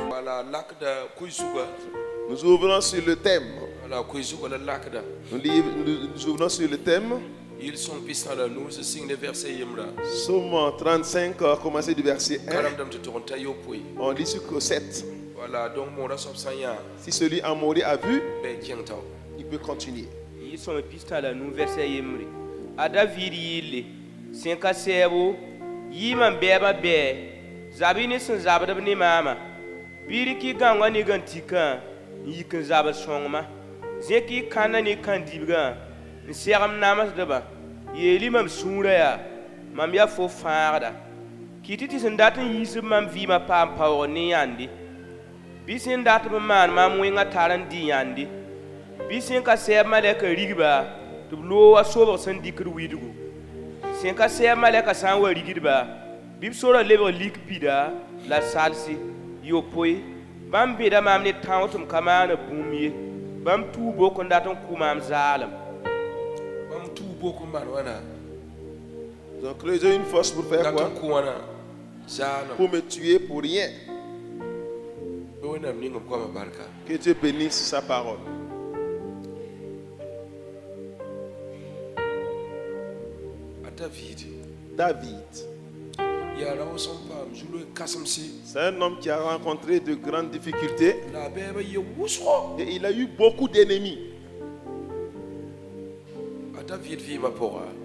Voilà, lakda kuisuga. Nous ouvrons sur le thème. Voilà, kuisuga la lakda. Nous ouvrons sur le thème. Ils sont pissants là, nous, ce signe de verset yemra. Psaume 35, commencé du verset 1. On lit jusqu'au 7. Voilà, donc mon rassembleur. Si celui en mourir a vu, il peut continuer. Ils sont pissants là, nous, verset yemra. A David yile, 5 à 7, yiman beba be, zabini sun zabada ni mama. Biriki gangwa ni gantika, yikan zabat songma. Zeki kana ni kandibga. Nsiagam namas deba yeli mam sura ya mam ya fo faada kititi sendatin yisib mam vima pam pawo ni yandi bisin dat man mam winga taran di yandi bisin ka seb maleka rigba to lo wa sobo san dikr widugo sin ka seb maleka san wa rigba bib sora lebo lik bida la salsi yo poi bam bida mam ni tawtum kamana bumie bam tubo ko ndaton kumam zalam. Donc creusez une force pour faire quoi? Pour me tuer pour rien. Que Dieu bénisse sa parole. David. C'est un homme qui a rencontré de grandes difficultés. Et il a eu beaucoup d'ennemis.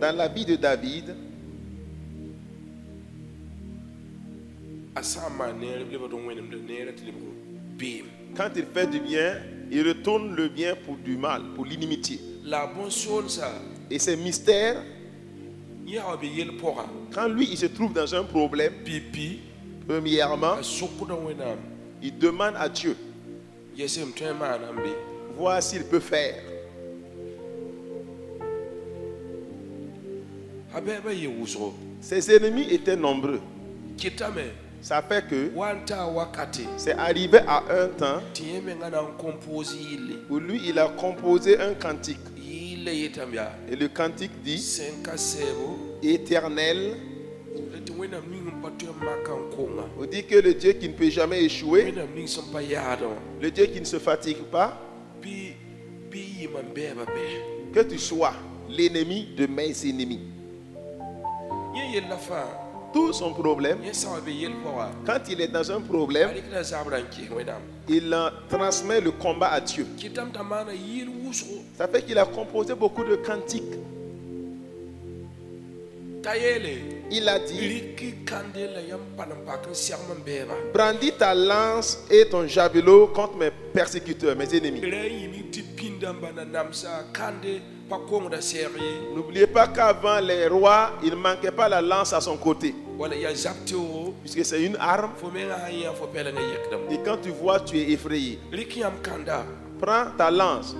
Dans la vie de David, quand il fait du bien, il retourne le bien pour du mal, pour l'inimitié. Et ces mystères, quand lui il se trouve dans un problème, premièrement, il demande à Dieu, voir s'il peut faire. Ses ennemis étaient nombreux. Ça fait que c'est arrivé à un temps où lui il a composé un cantique. Et le cantique dit: Éternel, on dit que le Dieu qui ne peut jamais échouer, le Dieu qui ne se fatigue pas, que tu sois l'ennemi de mes ennemis. Tout son problème, quand il est dans un problème, il transmet le combat à Dieu. Ça fait qu'il a composé beaucoup de cantiques. Il a dit: brandis ta lance et ton javelot contre mes persécuteurs, mes ennemis. N'oubliez pas qu'avant les rois, il ne manquait pas la lance à son côté. Puisque c'est une arme. Et quand tu vois, tu es effrayé. Prends ta lance.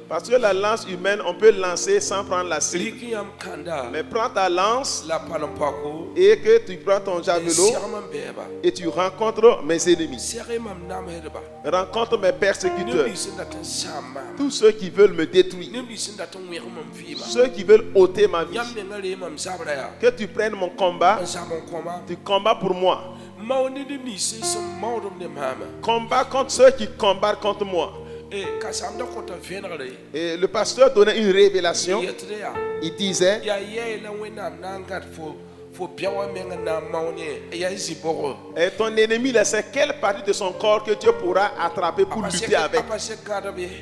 Parce que la lance humaine, on peut lancer sans prendre la cible. Mais prends ta lance et que tu prends ton javelot et tu rencontres mes ennemis. Rencontre mes persécuteurs. Tous ceux qui veulent me détruire. Ceux qui veulent ôter ma vie. Que tu prennes mon combat. Tu combats pour moi. Combat contre ceux qui combattent contre moi. Et le pasteur donnait une révélation. Il disait: et ton ennemi, c'est quelle partie de son corps que Dieu pourra attraper pour lutter avec.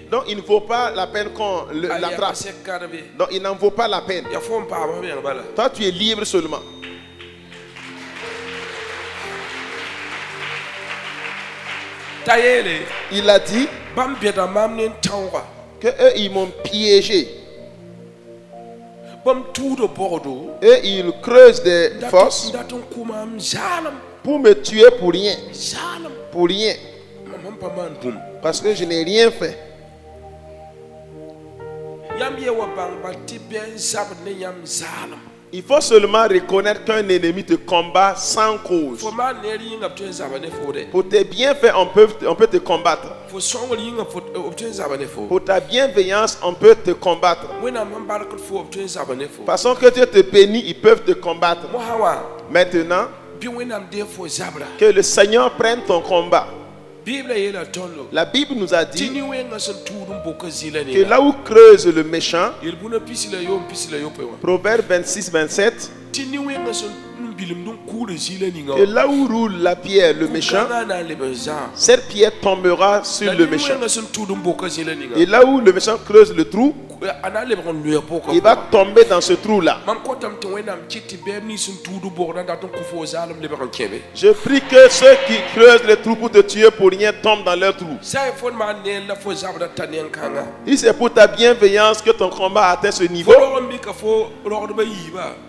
Donc il ne vaut pas la peine qu'on l'attrape. Donc il n'en vaut pas la peine. Toi tu es libre seulement. Il a dit que eux ils m'ont piégé. Et ils creusent des fosses pour me tuer pour rien. Pour rien. Parce que je n'ai rien fait. Il faut seulement reconnaître qu'un ennemi te combat sans cause. Pour tes bienfaits, on peut te combattre. Pour ta bienveillance, on peut te combattre. Façon que Dieu te bénit, ils peuvent te combattre. Maintenant, que le Seigneur prenne ton combat. La Bible nous a dit que là où creuse le méchant, Proverbe 26, 27, que là où roule la pierre, le méchant, cette pierre tombera sur le méchant. Et là où le méchant creuse le trou, il va tomber dans ce trou-là. Je prie que ceux qui creusent le trou pour te tuer pour rien tombent dans leur trou. Si c'est pour ta bienveillance que ton combat a atteint ce niveau,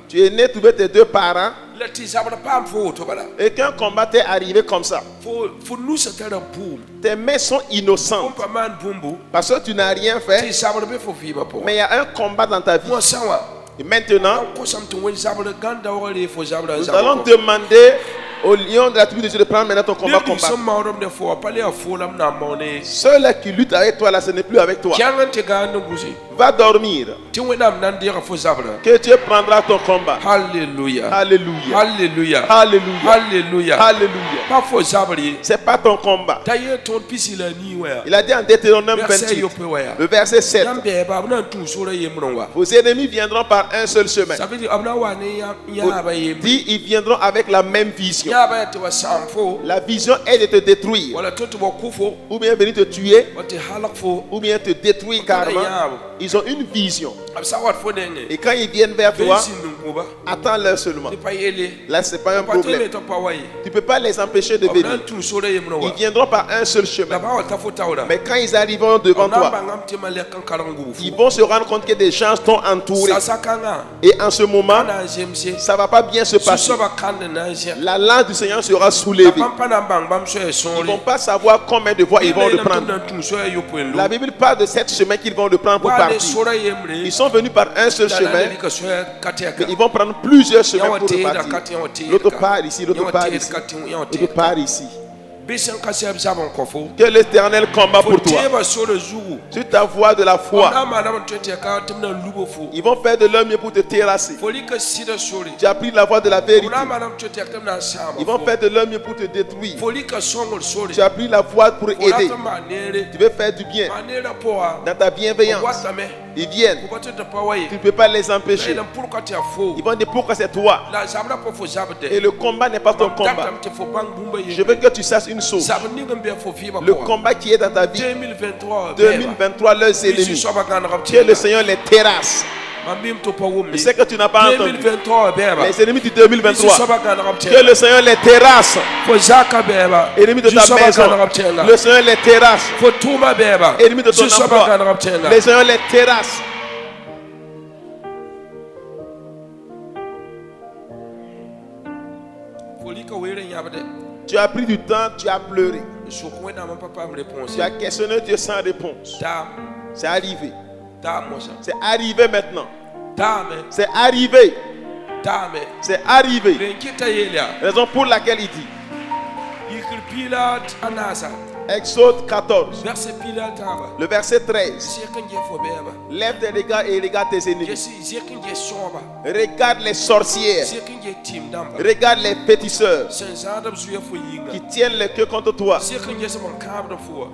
tu es né trouver tes deux parents et qu'un combat t'est arrivé comme ça. Tes mains sont innocentes parce que tu n'as rien fait, mais il y a un combat dans ta vie. Et maintenant, nous allons demander au lion de la tribu de Dieu de prendre maintenant ton combat. Ceux-là qui luttent avec toi, là, ce n'est plus avec toi. Va dormir. Que Dieu prendra ton combat. Alléluia. Alléluia. Alléluia. Alléluia. Alléluia. Alléluia. C'est pas ton combat. Il a dit en Deutéronome 28, le verset 7. Vos ennemis viendront par un seul chemin. Dit, ils viendront avec la même vision. La vision est de te détruire, ou bien venir te tuer, ou bien te détruire carrément. Ils ont une vision. Et quand ils viennent vers toi, attends-leur seulement. Là, ce n'est pas un problème. Tu ne peux pas les empêcher de venir. Ils viendront par un seul chemin. Mais quand ils arriveront devant toi, ils vont se rendre compte que des gens t'ont entouré. Et en ce moment, ça ne va pas bien se passer. La lance du Seigneur sera soulevée. Ils ne vont pas savoir combien de fois ils vont le prendre. La Bible parle de 7 chemins qu'ils vont le prendre pour partir. Ils sont venus par un seul chemin, mais ils vont prendre plusieurs chemins pour repartir. L'autre part ici, l'autre part ici, l'autre part ici. Que l'Éternel combat pour toi. Sur ta voie de la foi, ils vont faire de leur mieux pour te terrasser. Tu as pris la voie de la vérité. Ils vont faire de leur mieux pour te détruire. Tu as pris la voie pour aider. Tu veux faire du bien dans ta bienveillance. Ils viennent. Tu ne peux pas les empêcher. Ils vont dire pourquoi c'est toi. Et le combat n'est pas ton combat. Je veux que tu saches une chose. Le combat qui est dans ta vie, 2023, leurs ennemis, que le Seigneur les terrasse. Je sais que tu n'as pas entendu. Les ennemis du 2023, que le Seigneur les terrasse. Ennemis de ta maison, le Seigneur les terrasse. Ennemis de ton emploi, le Seigneur les terrasse. Tu as pris du temps, tu as pleuré. Tu as questionné Dieu sans réponse. C'est arrivé. C'est arrivé maintenant. C'est arrivé. C'est arrivé. Raison pour laquelle il dit. Exode 14, le verset 13. Lève tes regards et regarde tes ennemis. Regarde les sorcières. Regarde les pétisseurs qui tiennent les queues contre toi.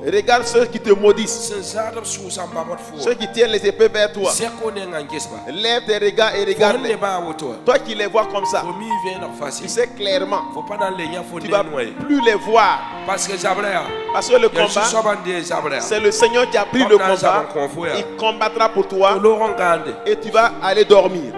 Regarde ceux qui te maudissent. Ceux qui tiennent les épées vers toi. Lève tes regards et regarde-les. Toi qui les vois comme ça, tu sais clairement, tu ne vas plus les voir. Parce que le combat, c'est le Seigneur qui a pris le combat. Il combattra pour toi et tu vas aller dormir.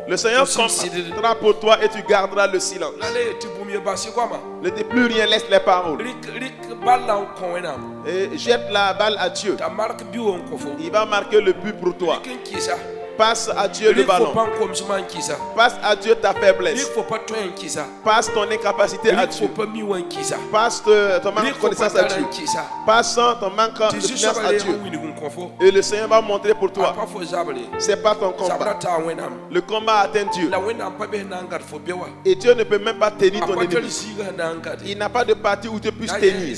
Le Seigneur combattra pour toi et tu garderas le silence. Ne dis plus rien, laisse les paroles. Et jette la balle à Dieu. Il va marquer le but pour toi. Passe à Dieu le ballon. Passe à Dieu ta faiblesse. Passe ton incapacité à Dieu. Passe ton manque de connaissance à Dieu. Passe ton manque de confiance à Dieu. Et le Seigneur va montrer pour toi. C'est pas ton combat. Le combat atteint Dieu. Et Dieu ne peut même pas tenir ton ennemi. Il n'a pas de partie où tu puisses tenir.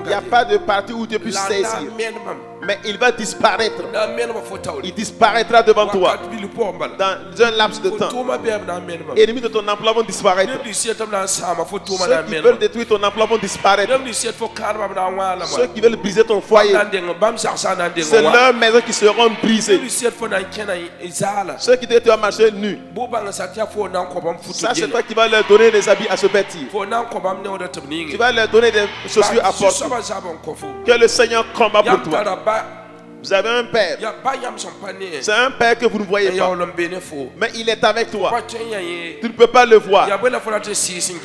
Il n'y a pas de partie où tu puisses saisir. Mais il va disparaître. Il disparaîtra devant toi dans un laps de temps. Les ennemis de ton emploi vont disparaître. Ceux qui veulent détruire ton emploi vont disparaître. Ceux qui veulent briser ton foyer, c'est leurs maisons qui seront brisées. Ceux qui disent que tu vas marcher nu, ça c'est toi qui vas leur donner des habits à se vêtir. Tu vas leur donner des chaussures à porter. Que le Seigneur combat pour toi. Vous avez un père. C'est un père que vous ne voyez pas. Mais il est avec toi. Tu ne peux pas le voir.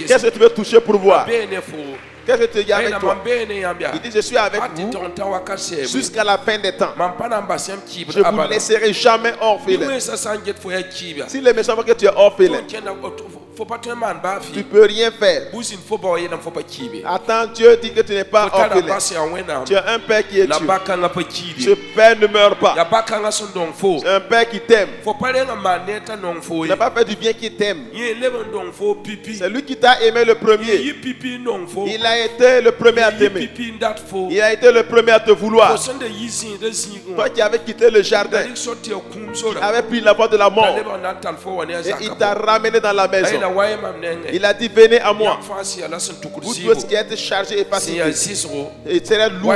Qu'est-ce que tu veux toucher pour voir? Qu'est-ce que tu dis avec toi? Il dit, je suis avec vous jusqu'à la fin des temps. Je ne vous laisserai jamais orphelin. Si les méchants voient que tu es orphelin, tu ne peux rien faire. Attends, Dieu dit que tu n'es pas orphelin. Tu as un père qui est Dieu. Ce père ne meurt pas. C'est un père qui t'aime. Il n'a pas fait du bien qui t'aime. C'est lui qui t'a aimé le premier. Il a été le premier à t'aimer. Il a été le premier à te vouloir. Toi qui avais quitté le jardin, qui avais pris la voie de la mort, et il t'a ramené dans la maison. Il a dit, venez à moi. Vous tous qui êtes chargés et fatigués, et c'est lourd.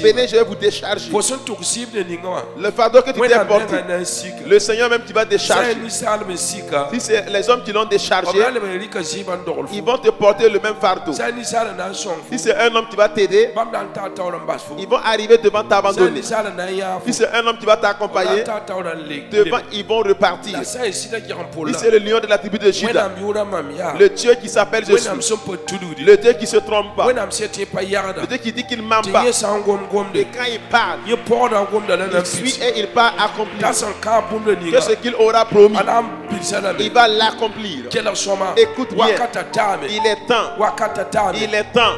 Venez, je vais vous décharger. Le fardeau que tu t'es porté, le Seigneur même qui va décharger. Si c'est les hommes qui l'ont déchargé, ils vont te porter le même fardeau. Si c'est un homme qui va t'aider, ils vont arriver devant t'abandonner. Si c'est un homme qui va t'accompagner, devant ils vont repartir. Si c'est le lion de la tribu de Juda, le Dieu qui s'appelle Jésus, le Dieu qui se trompe pas, le Dieu qui dit qu'il ne ment pas, et quand il parle, il suit et il part accomplir. Que ce qu'il aura promis, il va l'accomplir. Écoute bien, il est temps, il est temps,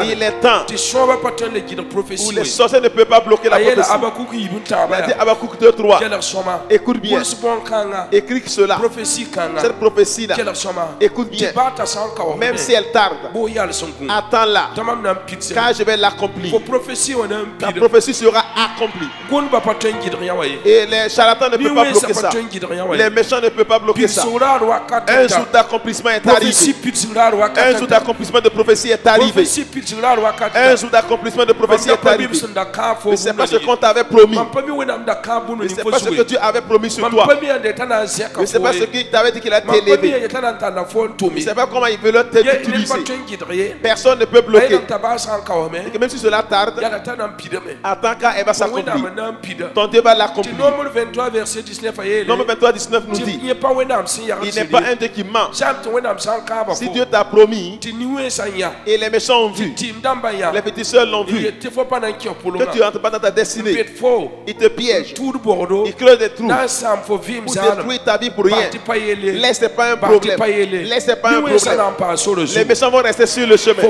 il est temps, où les sorciers ne peuvent pas bloquer la prophétie. Il a dit Habakkuk 2:3. Écoute bien, écris cela. Cette prophétie-là, écoute bien, même si elle tarde, attends-la, car je vais l'accomplir. La prophétie sera accomplie. Et les charlatans ne peuvent pas bloquer ça. Les méchants ne peuvent pas bloquer ça. Un jour d'accomplissement est arrivé. Un jour d'accomplissement de prophétie est arrivé. Un jour d'accomplissement de prophétie est arrivé. Mais c'est pas ce qu'on t'avait promis. Mais c'est pas ce que Dieu avait promis sur toi. Mais c'est pas ce qu'il t'avait dit qu'il a t'élevé. Mais c'est pas comment il veut t'utiliser. Personne ne peut bloquer. Et que même si cela tarde, attends quand elle va s'accomplir. Ton Dieu va l'accomplir. Nombre 23, 19 nous dit, il n'est pas un Dieu qui ment. Si Dieu t'a promis, et les méchants ont vu, les petits soeurs l'ont vu, que tu rentres pas dans ta destinée, ils te piègent, ils creusent des trous pour détruire ta vie pour rien. Laisse pas un problème. Laisse pas un problème. Les méchants vont rester sur le chemin.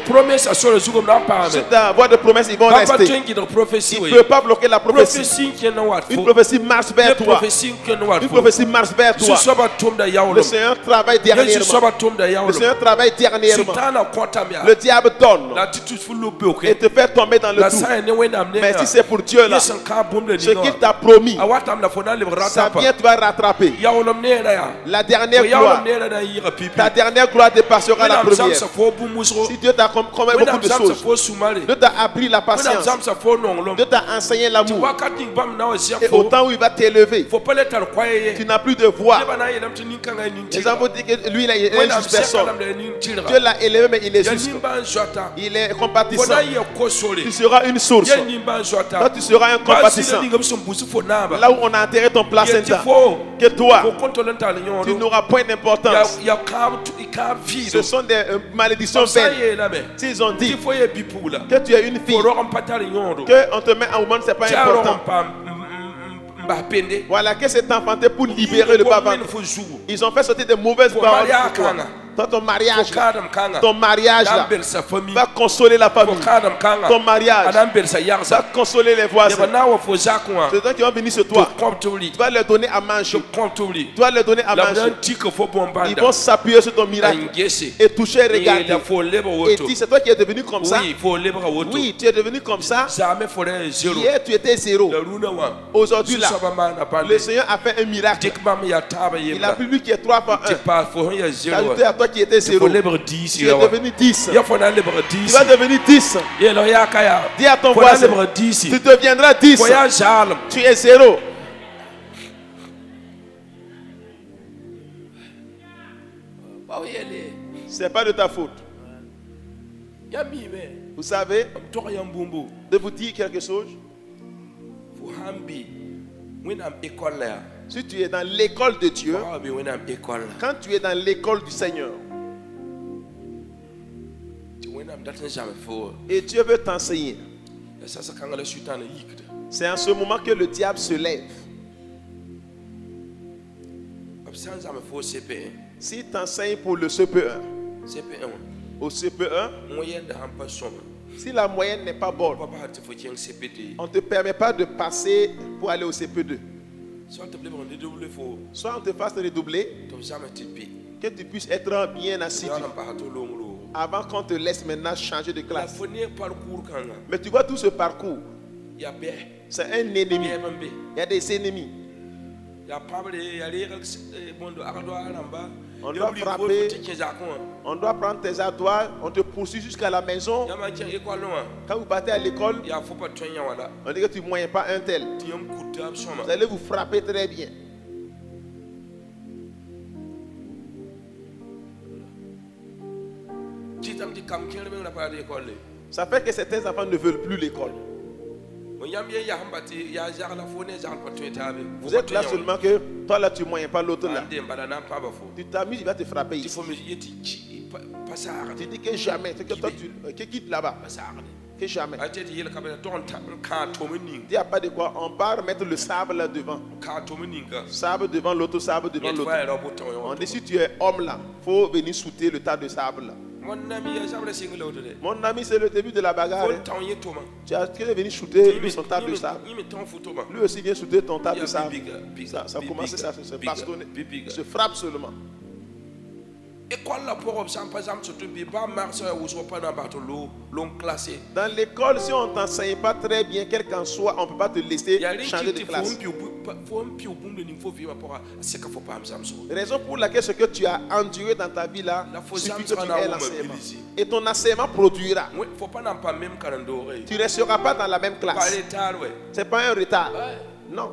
Sur ta voie de promesse, ils vont rester. Ils ne peuvent pas bloquer la prophétie. Une prophétie marche vers toi. Une prophétie marche vers toi. Le Seigneur travaille dernièrement. Le Seigneur travaille dernièrement. Le diable donne et te fait tomber dans le trou. Mais si c'est pour Dieu là, ce qu'il t'a promis, ça vient te va rattraper. La dernière gloire, ta dernière gloire dépassera la première. Si Dieu t'a commis beaucoup de choses, Dieu t'a appris la patience, Dieu t'a enseigné l'amour, et au temps où il va t'élever, tu n'as plus de voix. Les gens vont dire que lui il est une juste personne. Dieu l'a élevé mais il est juste. Il est compatissant. Tu seras une source. Toi tu seras un compatissant. Là où on a enterré ton placenta, que toi tu n'auras point d'importance. Ce sont des malédictions belles. S'ils ont dit que tu es une fille, qu'on te met en woman, c'est pas important. Voilà que cet enfanté pour libérer le bas-ventre. Ils ont fait sortir des mauvaises paroles pour toi. Dans ton mariage, là, va consoler la famille. Ton mariage va consoler les voisins. C'est toi qui vont venir sur toi. Tu vas leur donner à manger. Tu vas leur donner à manger. Ils vont s'appuyer sur ton miracle et toucher, regarder. Et dire, c'est toi qui es devenu comme ça. Oui, tu es devenu comme ça. Hier, tu étais zéro. Aujourd'hui, là, le Seigneur a fait un miracle. Il a plus lui qui est 3 fois 1. Ajouté à toi qui était 0. Tu es devenu 10. Tu vas devenir 10. Dis à ton voisin, tu deviendras 10. Tu es 0. C'est pas de ta faute. Vous savez, de vous dire quelque chose. Si tu es dans l'école de Dieu, quand tu es dans l'école du Seigneur, et Dieu veut t'enseigner, c'est en ce moment que le diable se lève. Si tu enseignes pour le CP1, au CP1, si la moyenne n'est pas bonne, on ne te permet pas de passer pour aller au CP2. Soit on te fasse redoubler, que tu puisses être bien assidu avant qu'on te laisse maintenant changer de classe. Mais tu vois tout ce parcours, c'est un ennemi. Il y a des ennemis. On doit frapper, on doit prendre tes ardoises, on te poursuit jusqu'à la maison. Quand vous partez à l'école, on dit que tu ne moyens pas un tel. Vous allez vous frapper très bien. Ça fait que certains enfants ne veulent plus l'école. Vous êtes là seulement que toi là tu ne moyens pas l'autre là. Tu t'amuses, il va te frapper ici. Tu dis que jamais, c'est que toi tu quittes là-bas. Que jamais. Il n'y a pas de quoi, on part mettre le sable là devant. Sable devant l'autre, sable devant l'autre. On dit si tu es homme là, il faut venir souter le tas de sable là. Mon ami, c'est le début de la bagarre. Tu as venu shooter son tas de sable. Lui aussi vient shooter ton tas de sable. Ça commence à se bastonner. Se frappe seulement. Dans l'école, si on ne t'enseigne pas très bien, quel qu'en soit, on ne peut pas te laisser changer de classe. Raison pour laquelle ce que tu as enduré dans ta vie là, suffit que tu aies l'enseignement. Et ton enseignement produira. Tu ne resteras pas dans la même classe. Ce n'est pas un retard. Non.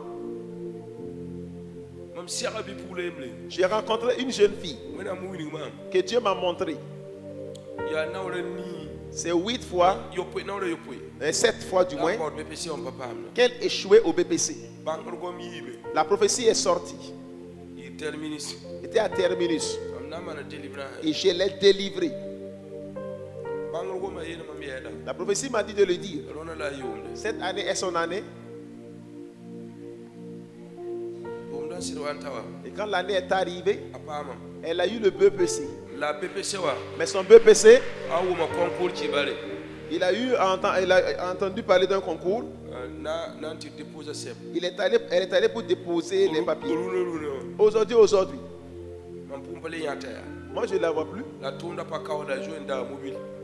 J'ai rencontré une jeune fille que Dieu m'a montré. C'est 8 fois, 7 fois du moins, qu'elle échouait au BPC. La prophétie est sortie. Était à terminus. Et je l'ai délivré. La prophétie m'a dit de le dire. Cette année est son année. Et quand l'année est arrivée, elle a eu le BPC. Mais son BPC, elle a entendu parler d'un concours. Elle est allée pour déposer les papiers. Aujourd'hui. Moi, je ne la vois plus.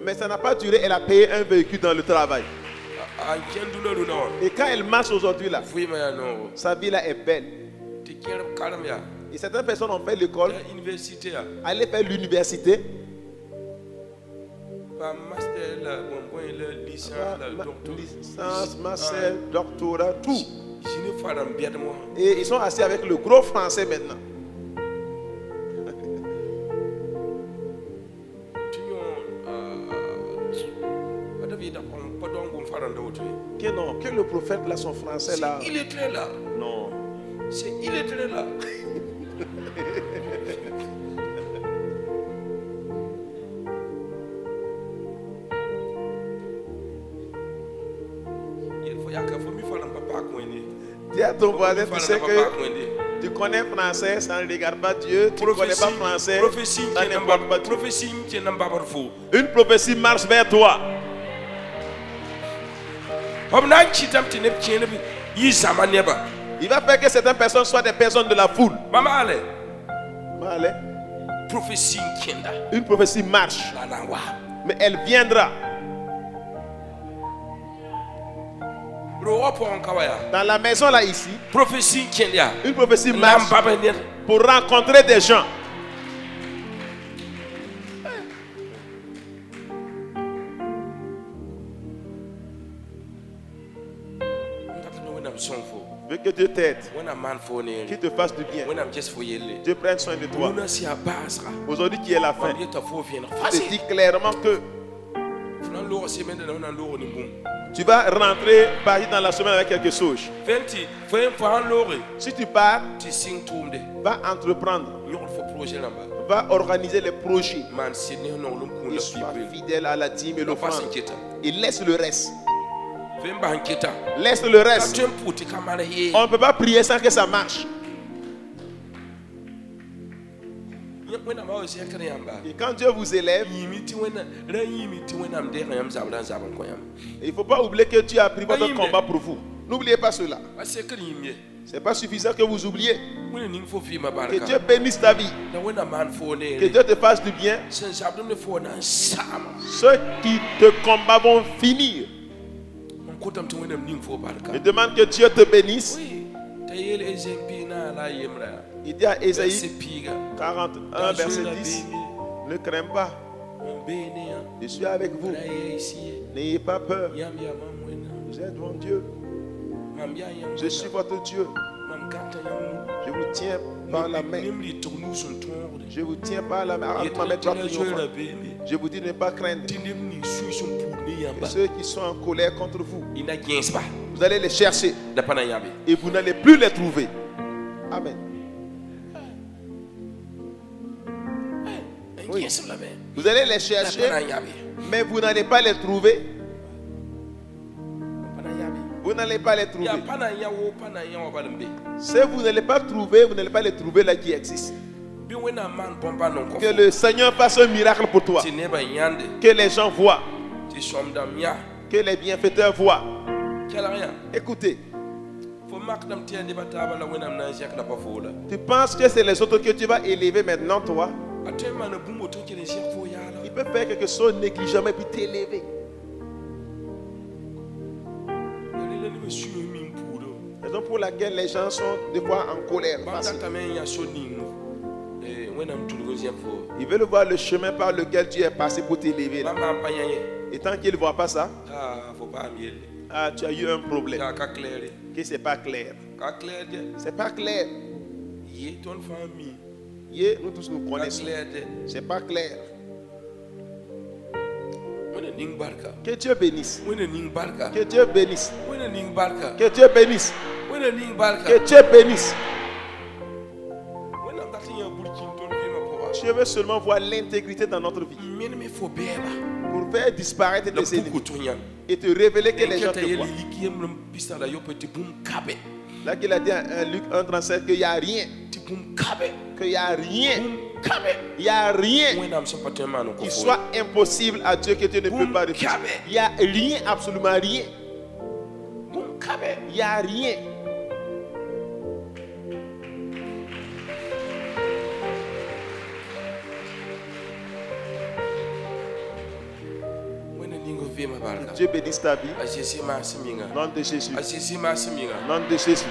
Mais ça n'a pas duré. Elle a payé un véhicule dans le travail. Et quand elle marche aujourd'hui là, sa vie là est belle. Et certaines personnes ont fait l'école, allaient faire l'université, licence, master, doctorat, tout. Et ils sont assis avec le gros français maintenant. Que le prophète là, son français là. Il est très là. Non. Il est très là. Dis à ton voisin, tu sais que tu connais français, ça ne regarde pas Dieu. Tu ne connais pas français, ça n'importe pas Dieu. Une prophétie marche vers toi. Il va faire que certaines personnes soient des personnes de la foule. Une prophétie marche, mais elle viendra. Dans la maison là ici, une prophétie marche pour rencontrer des gens. Veux que Dieu t'aide, qu'il te fasse du bien, Dieu prenne soin de toi. Aujourd'hui qui est la fin, je te dis clairement que tu vas rentrer, partir dans la semaine avec quelque chose. Si tu pars, va entreprendre, va organiser les projets. Et sois fidèle à la dîme et l'offrande. Et laisse le reste. Laisse le reste. On ne peut pas prier sans que ça marche. Et quand Dieu vous élève, il ne faut pas oublier que Dieu a pris votre combat pour vous. N'oubliez pas cela. Ce n'est pas suffisant que vous oubliez. Que Dieu bénisse ta vie. Que Dieu te fasse du bien. Ceux qui te combattent vont finir. Je demande que Dieu te bénisse. Il dit à Ésaïe 41, verset 10, ne crains pas, je suis avec vous, n'ayez pas peur, vous êtes mon Dieu, je suis votre Dieu, je vous tiens par la main, je vous tiens par la main, je vous dis de ne pas craindre. Et ceux qui sont en colère contre vous, vous allez les chercher et vous n'allez plus les trouver. Amen. Oui. Vous allez les chercher, mais vous n'allez pas les trouver. Vous n'allez pas les trouver. Si vous n'allez pas trouver, vous n'allez pas les trouver là qui existent. Que le Seigneur fasse un miracle pour toi. Que les gens voient. Que les bienfaiteurs voient. Écoutez. Tu penses que c'est les autres que tu vas élever maintenant, toi? Il peut faire quelque chose négligemment et puis t'élever. Raison pour laquelle les gens sont des fois en colère. Ils veulent voir le chemin par lequel tu es passé pour t'élever. Et tant qu'ils ne voient pas ça, tu as eu un problème. Que c'est pas clair. C'est pas clair. Nous tous nous connaissons. C'est pas clair. Que Dieu bénisse. Que Dieu bénisse. Que Dieu bénisse. Que Dieu bénisse. Je veux seulement voir l'intégrité dans notre vie. Pour faire disparaître tes ennemis. Et te révéler que les gens te voient. Là qu'il a dit à Luc 1,37 qu'il n'y a rien. Qu'il n'y a rien. Il n'y a rien qui soit impossible à Dieu que Dieu ne peut pas refuser. Il n'y a rien, absolument rien. Il n'y a rien. Dieu bénisse ta vie. Nom de Jésus. Nom de Jésus.